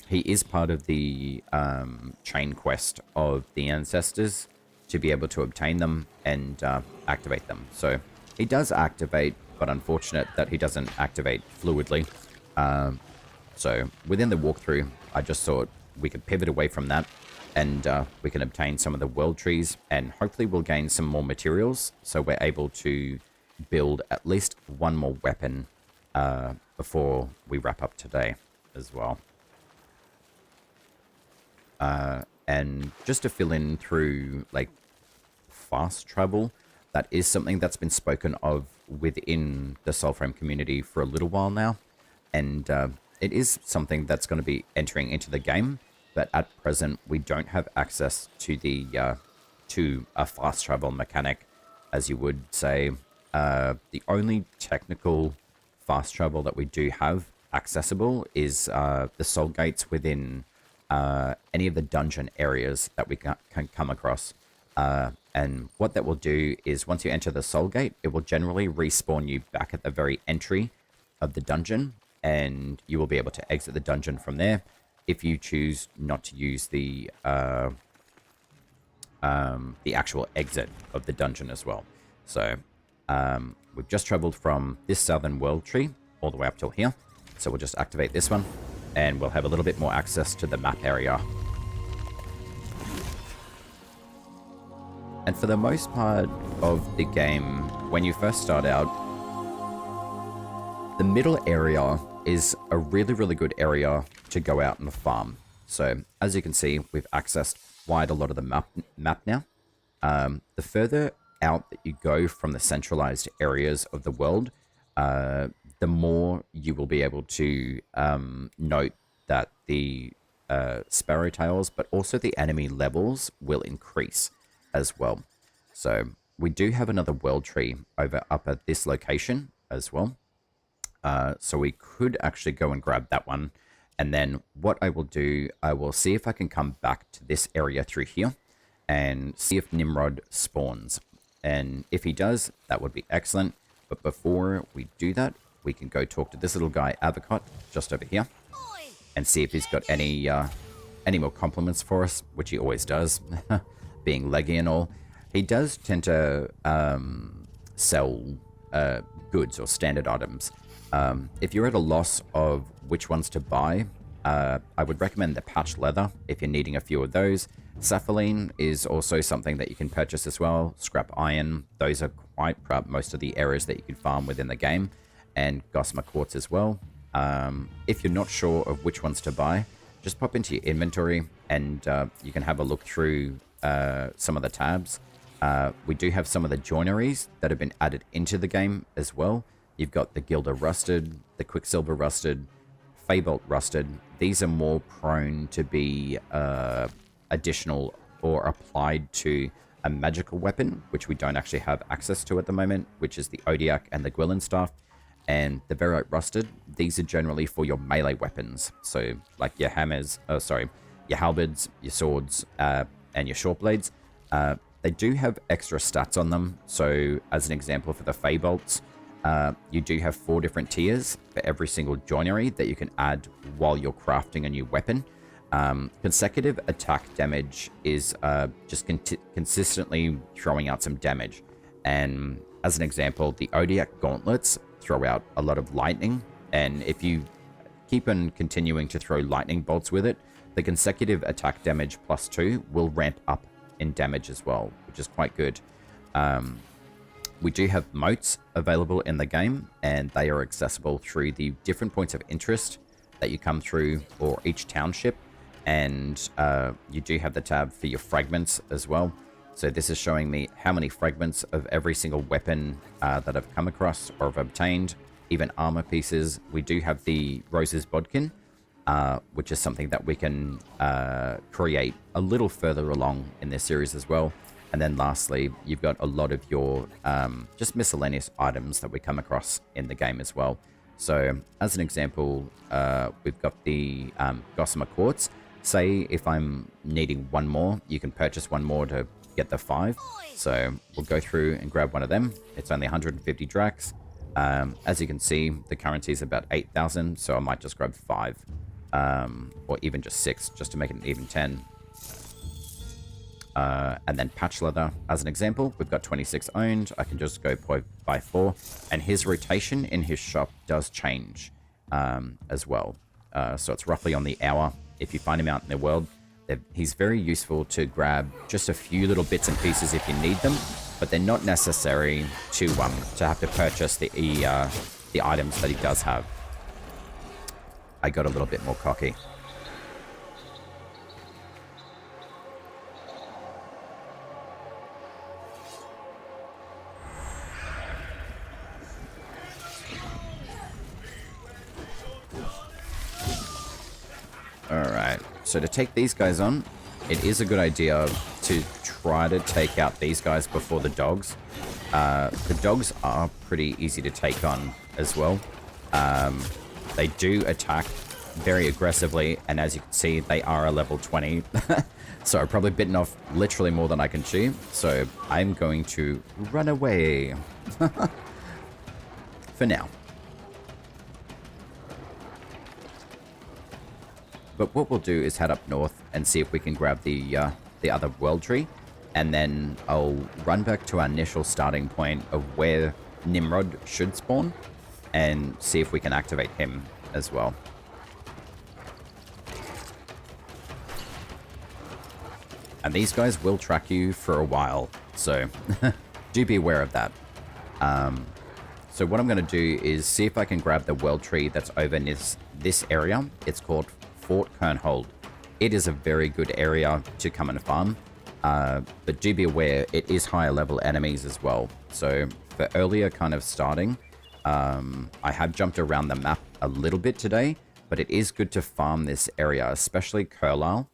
S1: he is part of the chain quest of the Ancestors to be able to obtain them and activate them. So he does activate, but unfortunate that he doesn't activate fluidly. So within the walkthrough, I just thought we could pivot away from that, and we can obtain some of the world trees, and hopefully we'll gain some more materials, so we're able to build at least one more weapon before we wrap up today as well. And just to fill in through like fast travel, that is something that's been spoken of within the Soulframe community for a little while now, and it is something that's going to be entering into the game, but at present we don't have access to the to a fast travel mechanic, as you would say. The only technical fast travel that we do have accessible is the soul gates within any of the dungeon areas that we can come across. And what that will do is once you enter the soul gate, it will generally respawn you back at the very entry of the dungeon, and you will be able to exit the dungeon from there if you choose not to use the actual exit of the dungeon as well. So we've just traveled from this southern world tree all the way up till here. So we'll just activate this one, and we'll have a little bit more access to the map area. And for the most part of the game, when you first start out, the middle area is a really, really good area to go out and farm. So as you can see, we've accessed quite a lot of the map now. The further out that you go from the centralized areas of the world, the more you will be able to note that the sparrow tails, but also the enemy levels will increase as well. So we do have another world tree over up at this location as well. So we could actually go and grab that one. And then what I will do, I will see if I can come back to this area through here and see if Nimrod spawns. And if he does, that would be excellent. But before we do that, we can go talk to this little guy, Avocot, just over here, and see if he's got any more compliments for us, which he always does, being leggy and all. He does tend to sell goods or standard items. If you're at a loss of which ones to buy, I would recommend the patch leather if you're needing a few of those. Sapphire is also something that you can purchase as well. Scrap iron, those are quite most of the areas that you can farm within the game, and gossamer quartz as well. If you're not sure of which ones to buy, just pop into your inventory and you can have a look through some of the tabs. We do have some of the joineries that have been added into the game as well. You've got the Gilder Rusted, the Quicksilver Rusted, Faybolt Rusted. These are more prone to be additional or applied to a magical weapon, which we don't actually have access to at the moment, which is the Odiak and the Gwilin Staff. and the Verite Rusted, these are generally for your melee weapons. So like your hammers, your halberds, your swords, and your short blades. They do have extra stats on them. So as an example for the Fey Bolts, you do have 4 different tiers for every single joinery that you can add while you're crafting a new weapon. Consecutive attack damage is just consistently throwing out some damage. And as an example, the Odiac Gauntlets throw out a lot of lightning. And if you keep on continuing to throw lightning bolts with it, the consecutive attack damage +2 will ramp up in damage as well, which is quite good. We do have moats available in the game, and they are accessible through the different points of interest that you come through for each township. And you do have the tab for your fragments as well. So this is showing me how many fragments of every single weapon that I've come across or have obtained, even armor pieces. We do have the Rose's Bodkin, which is something that we can create a little further along in this series as well. And then lastly, you've got a lot of your just miscellaneous items that we come across in the game as well. So as an example, we've got the Gossamer Quartz. Say if I'm needing one more, you can purchase one more to get the 5. So we'll go through and grab one of them. It's only 150 Drax. As you can see, the currency is about 8,000, so I might just grab 5. Or even just 6, just to make it an even 10. And then Patch Leather, as an example, we've got 26 owned. I can just go buy 4. And his rotation in his shop does change as well. So it's roughly on the hour. If you find him out in the world, he's very useful to grab just a few little bits and pieces if you need them, but they're not necessary to have to purchase the items that he does have. I got a little bit more cocky. Alright, so to take these guys on, it is a good idea to try to take out these guys before the dogs. The dogs are pretty easy to take on as well. They do attack very aggressively, and as you can see, they are a level 20. So I've probably bitten off literally more than I can chew. So I'm going to run away. For now. But what we'll do is head up north and see if we can grab the other world tree. And then I'll run back to our initial starting point of where Nimrod should spawn. And see if we can activate him as well. And these guys will track you for a while. So do be aware of that. So what I'm going to do is see if I can grab the world tree that's over in this area. It's called Fort Kernhold. It is a very good area to come and farm, but do be aware it is higher level enemies as well. So for earlier kind of starting, I have jumped around the map a little bit today, but it is good to farm this area, especially Carlisle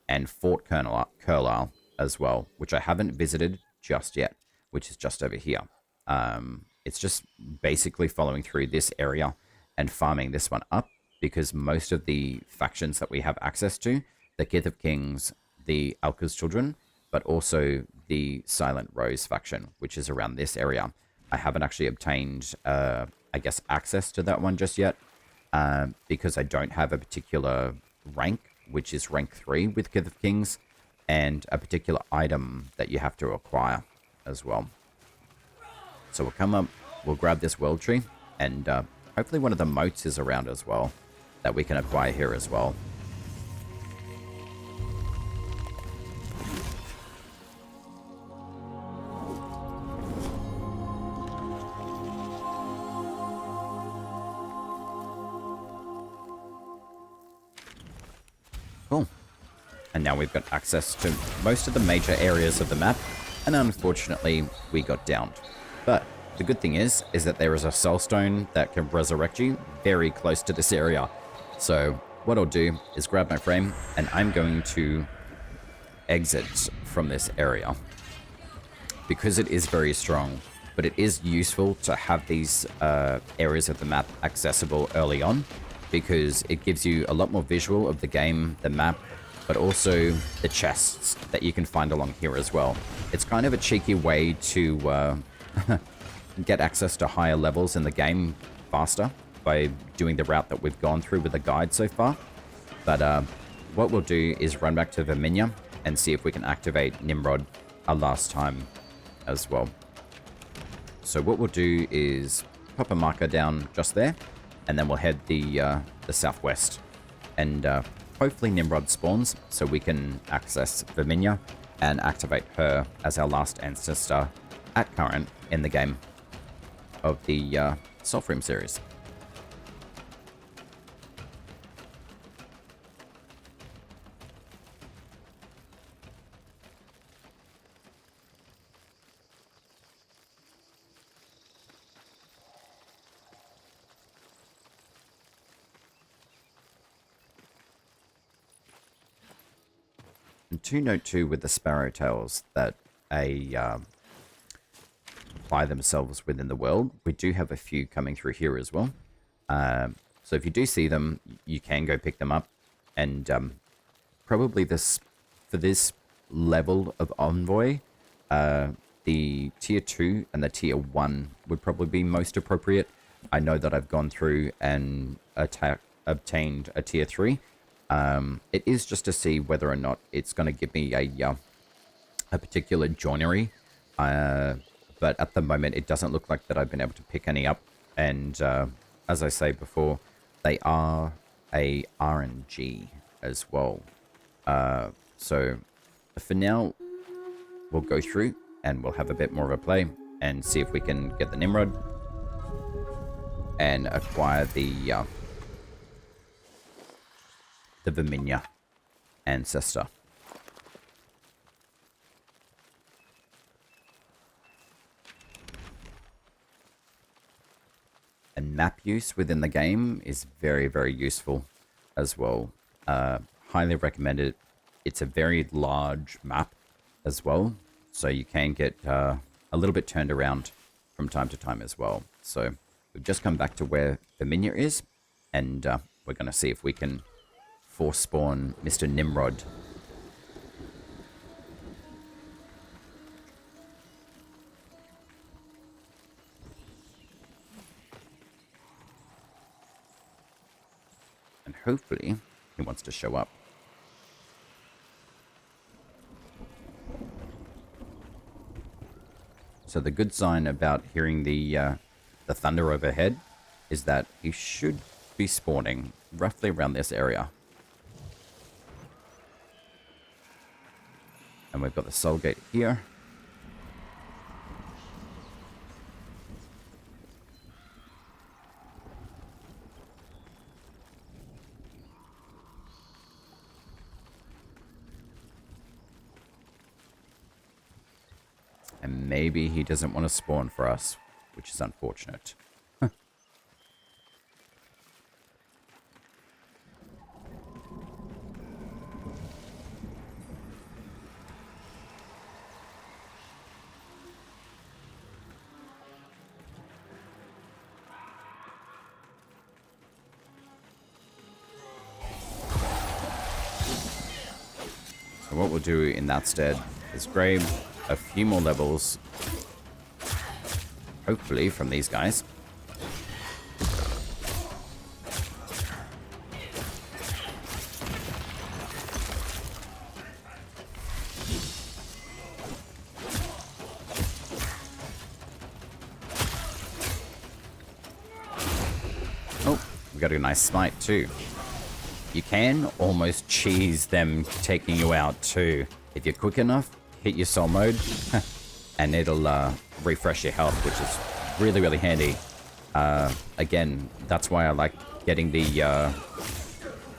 S1: and Fort Carlisle as well, which I haven't visited just yet, which is just over here. It's just basically following through this area and farming this one up, because most of the factions that we have access to, the Kith of Kings, the Alka's Children, but also the Silent Rose faction, which is around this area. I haven't actually obtained, I guess, access to that one just yet, because I don't have a particular rank, which is rank 3 with Kith of Kings, and a particular item that you have to acquire as well. So we'll come up, we'll grab this world tree, and hopefully one of the moats is around as well, that we can acquire here as well. Cool. And now we've got access to most of the major areas of the map, and unfortunately we got downed. But the good thing is that there is a soul stone that can resurrect you very close to this area. So what I'll do is grab my frame, and I'm going to exit from this area. Because it is very strong, but it is useful to have these areas of the map accessible early on, because it gives you a lot more visual of the game, the map, but also the chests that you can find along here as well. It's kind of a cheeky way to get access to higher levels in the game faster by doing the route that we've gone through with the guide so far. But what we'll do is run back to Verminia and see if we can activate Nimrod a last time as well. So what we'll do is pop a marker down just there, and then we'll head the southwest. And hopefully Nimrod spawns so we can access Verminia and activate her as our last ancestor at current in the game of the Soulframe series. And to note too with the Sparrow tails that apply themselves within the world, we do have a few coming through here as well. So if you do see them, you can go pick them up. And probably for this level of Envoy, the tier 2 and the tier 1 would probably be most appropriate. I know that I've gone through and obtained a tier 3. It is just to see whether or not it's going to give me a particular joinery. But at the moment, it doesn't look like that I've been able to pick any up. And as I say before, they are a RNG as well. So for now, we'll go through and we'll have a bit more of a play and see if we can get the Nimrod and acquire the Verminia Ancestor. And map use within the game is very, very useful as well. Highly recommended. It's a very large map as well, so you can get a little bit turned around from time to time as well. So we've just come back to where Verminia is, and we're going to see if we can force spawn Mr. Nimrod. And hopefully he wants to show up. So the good sign about hearing the thunder overhead is that he should be spawning roughly around this area. And we've got the soul gate here. And maybe he doesn't want to spawn for us, which is unfortunate. So what we'll do in that stead is grab a few more levels, hopefully from these guys. Oh, we got a nice smite too. You can almost cheese them taking you out too. If you're quick enough, hit your soul mode, and it'll refresh your health, which is really, really handy. Again, that's why I like getting the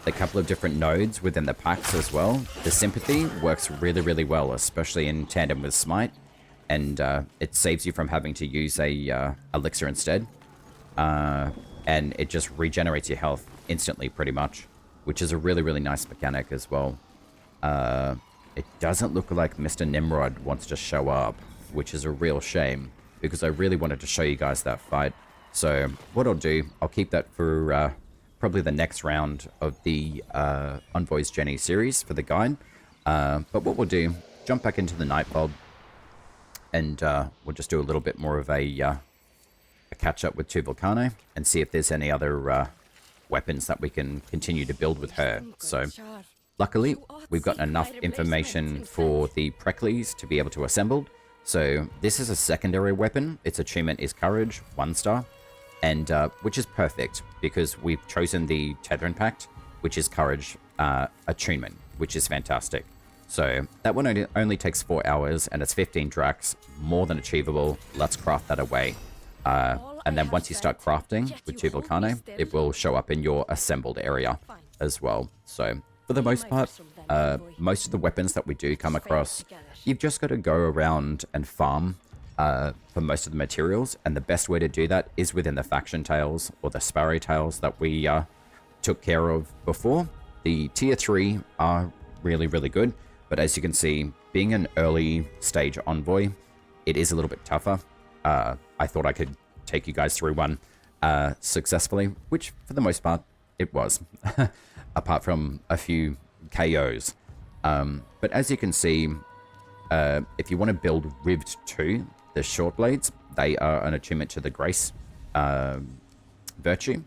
S1: couple of different nodes within the packs as well. The sympathy works really, really well, especially in tandem with smite, and it saves you from having to use a elixir instead. And it just regenerates your health instantly, pretty much, which is a really, really nice mechanic as well. It doesn't look like Mr. Nimrod wants to show up, which is a real shame. because I really wanted to show you guys that fight. So what I'll do, I'll keep that for probably the next round of the Envoys Journey series for the guide. But what we'll do, jump back into the Nightfold, and we'll just do a little bit more of a catch up with Tuvalkane and see if there's any other weapons that we can continue to build with her. So luckily, we've got enough information for the Precles to be able to assemble. So this is a secondary weapon. Its achievement is Courage, 1 star, and which is perfect because we've chosen the Tethering Pact, which is Courage attunement, which is fantastic. So that one only takes 4 hours and it's 15 drax, more than achievable. Let's craft that away. And then once you start crafting with Tuvalkane, it will show up in your assembled area as well. So for the most part, most of the weapons that we do come across, you've just got to go around and farm for most of the materials. And the best way to do that is within the faction tails or the Sparrow tails that we took care of before. The tier 3 are really, really good. But as you can see, being an early stage envoy, it is a little bit tougher. I thought I could take you guys through one successfully, which for the most part, it was. Apart from a few KOs. But as you can see, if you want to build Rived 2, the short blades, they are an attunement to the Grace virtue.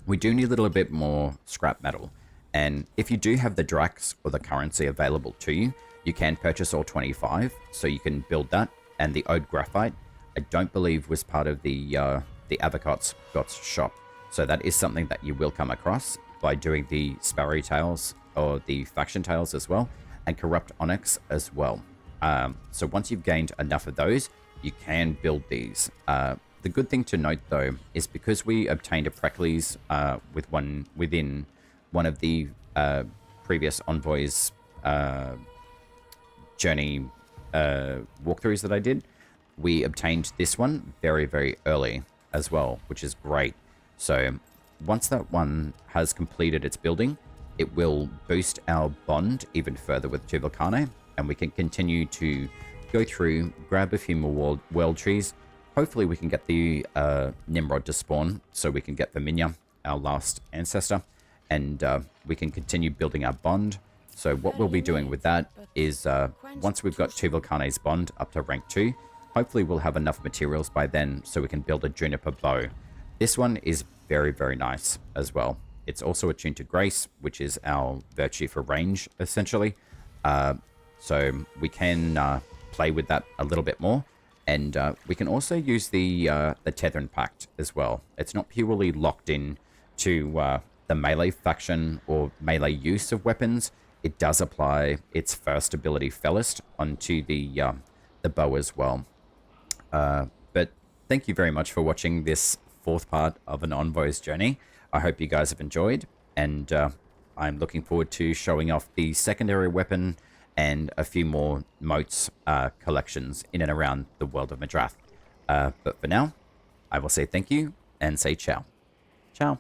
S1: We do need a little bit more scrap metal. And if you do have the Drax or the currency available to you, you can purchase all 25, so you can build that. And the Ode Graphite, I don't believe was part of the Avocat's shop. So that is something that you will come across by doing the Sparrow Tails or the Faction Tails as well, and Corrupt Onyx as well. So once you've gained enough of those, you can build these. The good thing to note though is because we obtained a Precles within one of the previous Envoys journey walkthroughs that I did, we obtained this one very, very early as well, which is great. So once that one has completed its building, it will boost our bond even further with Tuvalkane, and we can continue to go through, grab a few more world trees. Hopefully we can get the Nimrod to spawn, so we can get Verminia, our last ancestor, and we can continue building our bond. So what we'll be doing with that is once we've got Tuvalkane's bond up to rank 2, hopefully we'll have enough materials by then so we can build a juniper bow. This one is very, very nice as well. It's also attuned to Grace, which is our virtue for range, essentially. So we can play with that a little bit more. And we can also use the Tethering Pact as well. It's not purely locked in to the melee faction or melee use of weapons. It does apply its first ability, Fellist, onto the bow as well. But thank you very much for watching this 4th part of an Envoy's journey. I hope you guys have enjoyed, and I'm looking forward to showing off the secondary weapon and a few more motes collections in and around the world of Madrath. But for now, I will say thank you and say ciao. Ciao.